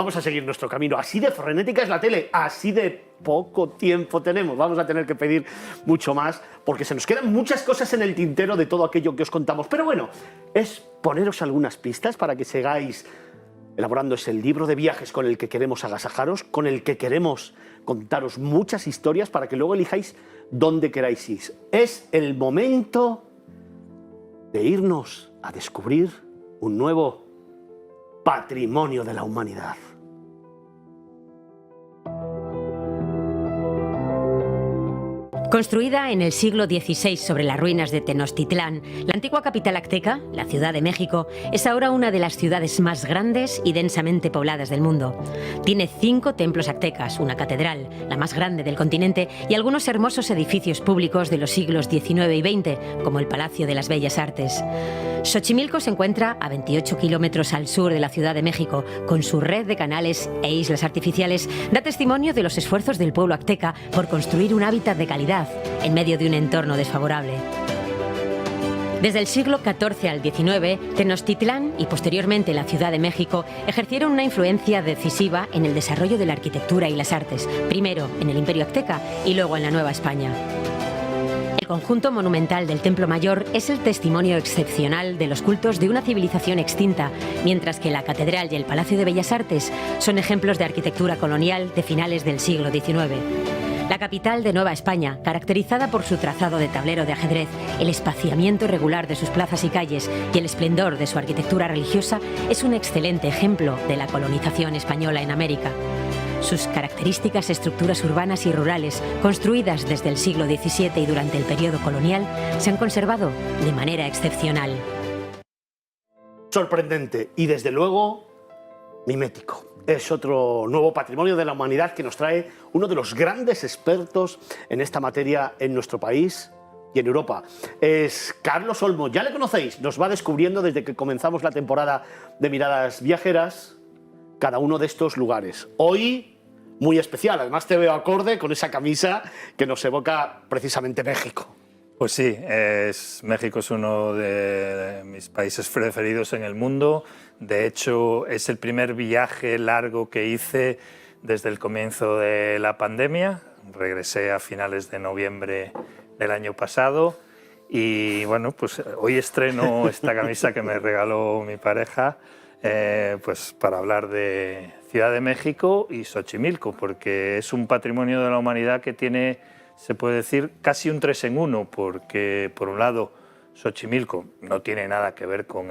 vamos a seguir nuestro camino. Así de frenética es la tele, así de poco tiempo tenemos. Vamos a tener que pedir mucho más porque se nos quedan muchas cosas en el tintero de todo aquello que os contamos. Pero bueno, es poneros algunas pistas para que sigáis elaborando ese libro de viajes con el que queremos agasajaros, con el que queremos contaros muchas historias para que luego elijáis dónde queráis ir. Es el momento de irnos a descubrir un nuevo patrimonio de la humanidad. Construida en el siglo XVI sobre las ruinas de Tenochtitlán, la antigua capital azteca, la Ciudad de México, es ahora una de las ciudades más grandes y densamente pobladas del mundo. Tiene 5 templos aztecas, una catedral, la más grande del continente, y algunos hermosos edificios públicos de los siglos XIX y XX, como el Palacio de las Bellas Artes. Xochimilco se encuentra a 28 kilómetros al sur de la Ciudad de México. Con su red de canales e islas artificiales, da testimonio de los esfuerzos del pueblo azteca por construir un hábitat de calidad en medio de un entorno desfavorable. Desde el siglo XIV al XIX, Tenochtitlán y posteriormente la Ciudad de México ejercieron una influencia decisiva en el desarrollo de la arquitectura y las artes, primero en el Imperio Azteca y luego en la Nueva España. El conjunto monumental del Templo Mayor es el testimonio excepcional de los cultos de una civilización extinta, mientras que la Catedral y el Palacio de Bellas Artes son ejemplos de arquitectura colonial de finales del siglo XIX. La capital de Nueva España, caracterizada por su trazado de tablero de ajedrez, el espaciamiento irregular de sus plazas y calles y el esplendor de su arquitectura religiosa, es un excelente ejemplo de la colonización española en América. Sus características estructuras urbanas y rurales, construidas desde el siglo XVII y durante el periodo colonial, se han conservado de manera excepcional. Sorprendente y, desde luego, mimético. Es otro nuevo patrimonio de la humanidad que nos trae uno de los grandes expertos en esta materia en nuestro país y en Europa. Es Carlos Olmo, ya le conocéis, nos va descubriendo desde que comenzamos la temporada de Miradas Viajeras cada uno de estos lugares. Hoy, muy especial, además te veo acorde con esa camisa que nos evoca precisamente México. Pues sí, México es uno de mis países preferidos en el mundo. De hecho, es el primer viaje largo que hice desde el comienzo de la pandemia. Regresé a finales de noviembre del año pasado y bueno, pues hoy estreno esta camisa que me regaló mi pareja, pues para hablar de Ciudad de México y Xochimilco, porque es un patrimonio de la humanidad que tiene, se puede decir, casi un 3 en 1, porque por un lado Xochimilco no tiene nada que ver con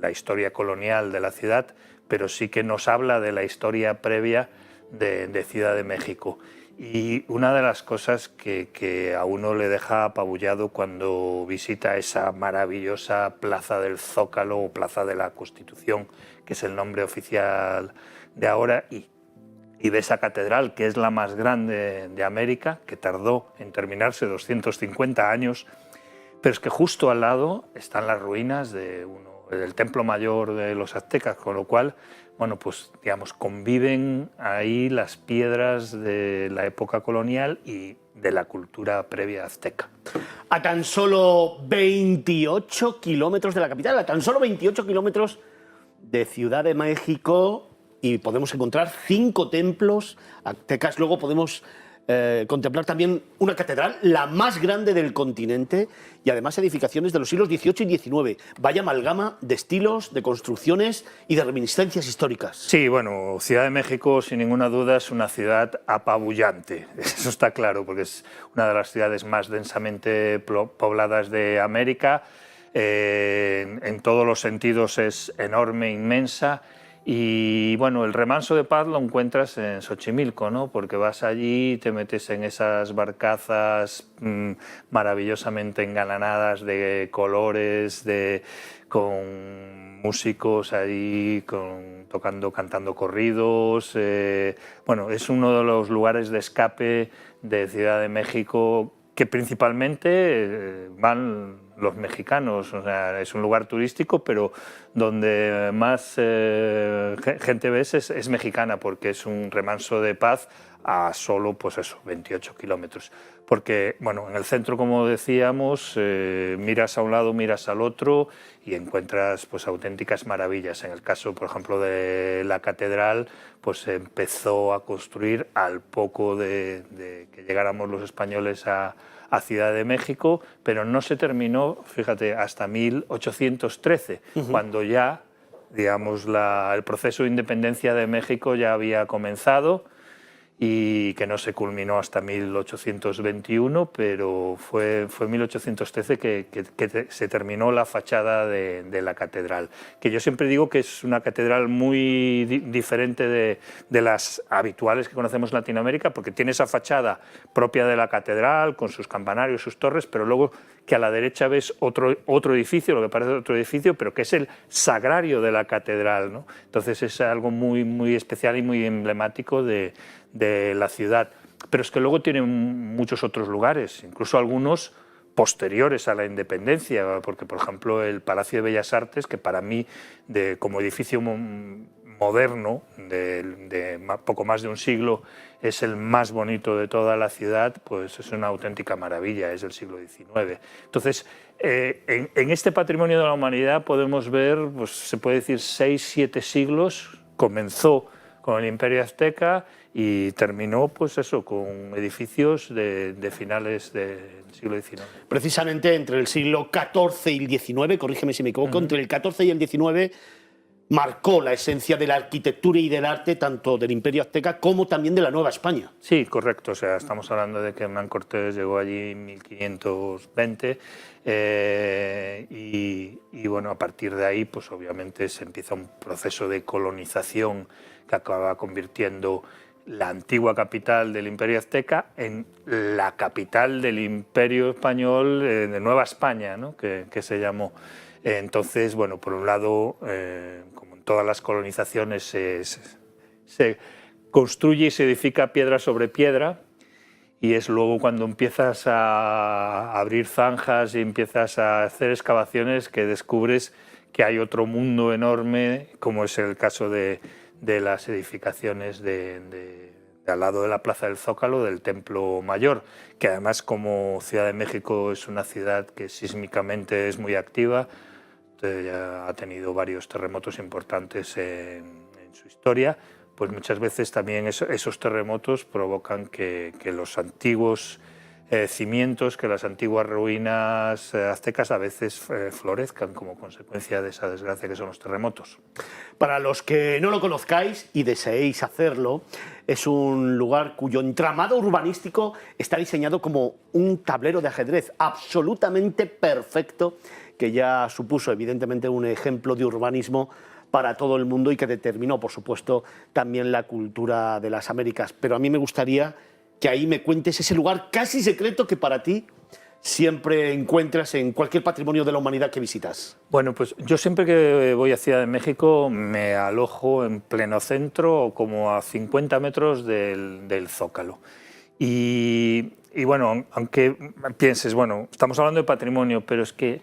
la historia colonial de la ciudad, pero sí que nos habla de la historia previa de Ciudad de México. Y una de las cosas que a uno le deja apabullado cuando visita esa maravillosa Plaza del Zócalo o Plaza de la Constitución, que es el nombre oficial de ahora, y de esa catedral, que es la más grande de América, que tardó en terminarse 250 años, pero es que justo al lado están las ruinas del Templo Mayor de los aztecas, con lo cual, bueno, pues digamos, conviven ahí las piedras de la época colonial y de la cultura previa azteca. A tan solo 28 kilómetros de la capital, a tan solo 28 kilómetros de Ciudad de México, y podemos encontrar 5 templos aztecas. Luego podemos contemplar también una catedral, la más grande del continente, y además edificaciones de los siglos XVIII y XIX. Vaya amalgama de estilos, de construcciones y de reminiscencias históricas. Sí, bueno, Ciudad de México, sin ninguna duda, es una ciudad apabullante. Eso está claro, porque es una de las ciudades más densamente pobladas de América. En todos los sentidos es enorme, inmensa. Y bueno, el remanso de paz lo encuentras en Xochimilco, ¿no? Porque vas allí, te metes en esas barcazas maravillosamente engalanadas de colores, con músicos ahí cantando corridos. Bueno, es uno de los lugares de escape de Ciudad de México que principalmente van los mexicanos. O sea, es un lugar turístico, pero donde más gente ves es mexicana, porque es un remanso de paz a solo, pues eso, 28 kilómetros. Porque, bueno, en el centro, como decíamos, miras a un lado, miras al otro y encuentras pues auténticas maravillas. En el caso, por ejemplo, de la catedral, pues se empezó a construir al poco de que llegáramos los españoles a Ciudad de México, pero no se terminó, fíjate, hasta 1813, cuando ya, digamos, el proceso de independencia de México ya había comenzado, y que no se culminó hasta 1821, pero fue 1813 que se terminó la fachada de la catedral, que yo siempre digo que es una catedral muy diferente de las habituales que conocemos en Latinoamérica, porque tiene esa fachada propia de la catedral, con sus campanarios, sus torres, pero luego que a la derecha ves otro edificio, lo que parece otro edificio, pero que es el sagrario de la catedral, ¿no? Entonces es algo muy, muy especial y muy emblemático de la ciudad. Pero es que luego tiene muchos otros lugares, incluso algunos posteriores a la independencia, porque por ejemplo el Palacio de Bellas Artes, que para mí como edificio moderno de poco más de un siglo es el más bonito de toda la ciudad, pues es una auténtica maravilla, es del siglo XIX. Entonces, en este patrimonio de la humanidad podemos ver, pues se puede decir, 6-7 siglos. Comenzó con el Imperio Azteca y terminó, pues eso, con edificios de finales del siglo XIX. Precisamente entre el siglo XIV y el XIX, corrígeme si me equivoco, entre el XIV y el XIX marcó la esencia de la arquitectura y del arte tanto del Imperio Azteca como también de la Nueva España. Sí, correcto. O sea, estamos hablando de que Hernán Cortés llegó allí en 1520 y bueno, a partir de ahí, pues obviamente se empieza un proceso de colonización que acaba convirtiendo la antigua capital del Imperio Azteca en la capital del Imperio Español, de Nueva España, ¿no? que se llamó. Entonces, bueno, por un lado, como en todas las colonizaciones, se construye y se edifica piedra sobre piedra, y es luego cuando empiezas a abrir zanjas y empiezas a hacer excavaciones que descubres que hay otro mundo enorme, como es el caso de las edificaciones al lado de la Plaza del Zócalo, del Templo Mayor, que además, como Ciudad de México es una ciudad que sísmicamente es muy activa, ya ha tenido varios terremotos importantes en su historia, pues muchas veces también esos terremotos provocan que los antiguos cimientos, que las antiguas ruinas aztecas a veces florezcan como consecuencia de esa desgracia que son los terremotos. Para los que no lo conozcáis y deseéis hacerlo, es un lugar cuyo entramado urbanístico está diseñado como un tablero de ajedrez absolutamente perfecto, que ya supuso evidentemente un ejemplo de urbanismo para todo el mundo y que determinó, por supuesto, también la cultura de las Américas. Pero a mí me gustaría que ahí me cuentes ese lugar casi secreto que para ti siempre encuentras en cualquier patrimonio de la humanidad que visitas. Bueno, pues yo siempre que voy a Ciudad de México me alojo en pleno centro, o como a 50 metros del Zócalo. Y bueno, aunque pienses, bueno, estamos hablando de patrimonio, pero es que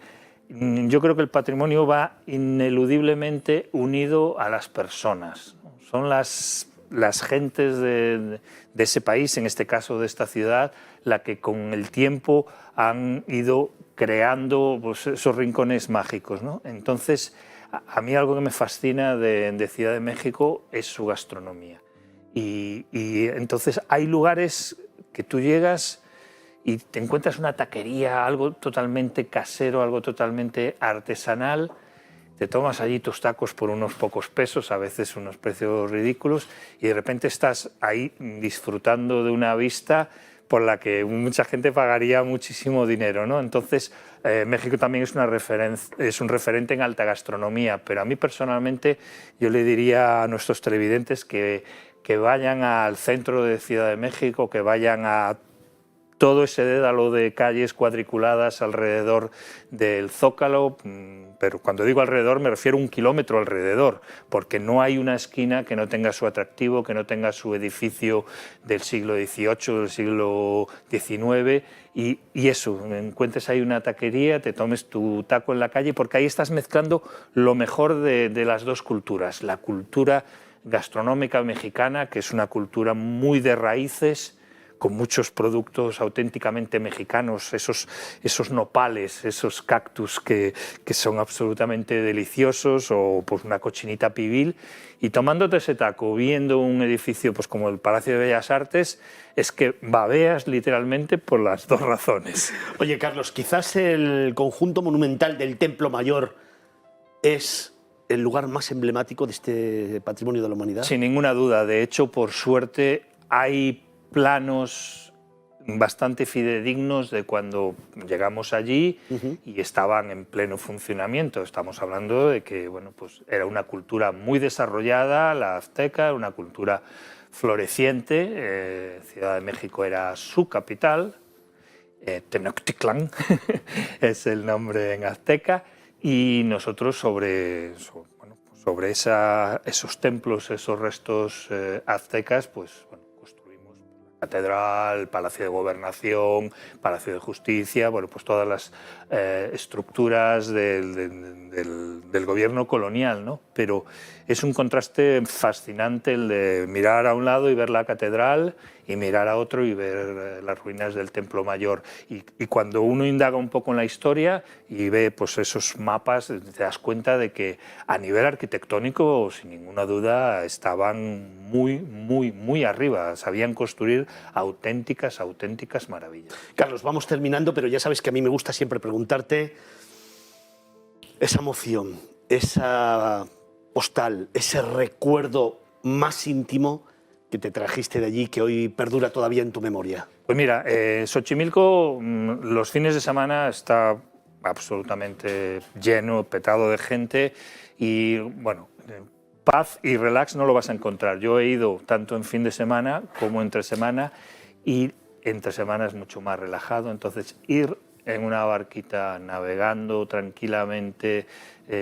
yo creo que el patrimonio va ineludiblemente unido a las personas. Son las gentes de ese país, en este caso de esta ciudad, la que con el tiempo han ido creando pues, esos rincones mágicos, ¿no? Entonces, a mí algo que me fascina de Ciudad de México es su gastronomía. Y entonces hay lugares que tú llegas y te encuentras una taquería, algo totalmente casero, algo totalmente artesanal. Te tomas allí tus tacos por unos pocos pesos, a veces unos precios ridículos, y de repente estás ahí disfrutando de una vista por la que mucha gente pagaría muchísimo dinero, ¿no? Entonces, México también es un referente en alta gastronomía, pero a mí personalmente yo le diría a nuestros televidentes que vayan al centro de Ciudad de México, que vayan a todo ese dédalo de calles cuadriculadas alrededor del Zócalo, pero cuando digo alrededor me refiero a 1 kilómetro alrededor, porque no hay una esquina que no tenga su atractivo, que no tenga su edificio del siglo XVIII, del siglo XIX, y eso, encuentres ahí una taquería, te tomes tu taco en la calle, porque ahí estás mezclando lo mejor de las dos culturas, la cultura gastronómica mexicana, que es una cultura muy de raíces, con muchos productos auténticamente mexicanos, esos nopales, esos cactus que son absolutamente deliciosos, o pues una cochinita pibil, y tomándote ese taco, viendo un edificio pues como el Palacio de Bellas Artes, es que babeas literalmente por las dos razones. Oye, Carlos, quizás el conjunto monumental del Templo Mayor es el lugar más emblemático de este patrimonio de la humanidad. Sin ninguna duda, de hecho, por suerte, hay planos bastante fidedignos de cuando llegamos allí y estaban en pleno funcionamiento. Estamos hablando de que bueno, pues era una cultura muy desarrollada, la azteca, una cultura floreciente. Ciudad de México era su capital, Tenochtitlan es el nombre en azteca, y nosotros sobre esos templos, esos restos aztecas, pues bueno, construimos catedral, Palacio de Gobernación, Palacio de Justicia, bueno, pues todas las estructuras del gobierno colonial, ¿no? Pero es un contraste fascinante el de mirar a un lado y ver la catedral, y mirar a otro y ver las ruinas del Templo Mayor. Y cuando uno indaga un poco en la historia y ve pues esos mapas, te das cuenta de que a nivel arquitectónico, sin ninguna duda, estaban muy arriba. Sabían construir auténticas maravillas. Carlos, vamos terminando, pero ya sabes que a mí me gusta siempre preguntarte esa emoción, esa postal, ese recuerdo más íntimo que te trajiste de allí, que hoy perdura todavía en tu memoria. Pues mira, Xochimilco los fines de semana está absolutamente lleno, petado de gente, y bueno, paz y relax no lo vas a encontrar. Yo he ido tanto en fin de semana como entre semana, y entre semana es mucho más relajado, entonces ir en una barquita navegando tranquilamente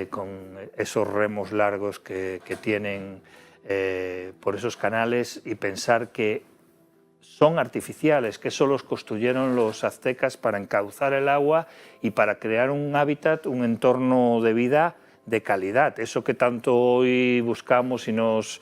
con esos remos largos que tienen por esos canales, y pensar que son artificiales, que eso los construyeron los aztecas para encauzar el agua y para crear un hábitat, un entorno de vida de calidad. Eso que tanto hoy buscamos y nos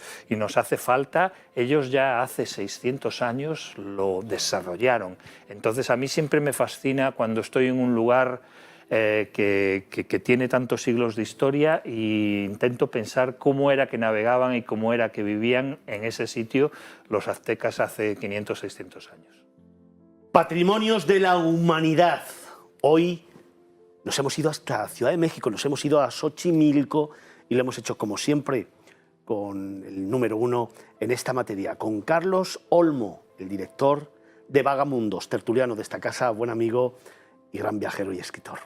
hace falta, ellos ya hace 600 años lo desarrollaron. Entonces a mí siempre me fascina cuando estoy en un lugar que tiene tantos siglos de historia, e intento pensar cómo era que navegaban y cómo era que vivían en ese sitio los aztecas hace 500, 600 años. Patrimonios de la humanidad. Hoy nos hemos ido hasta Ciudad de México, nos hemos ido a Xochimilco, y lo hemos hecho como siempre con el número 1 en esta materia, con Carlos Olmo, el director de Vagamundos, tertuliano de esta casa, buen amigo y gran viajero y escritor.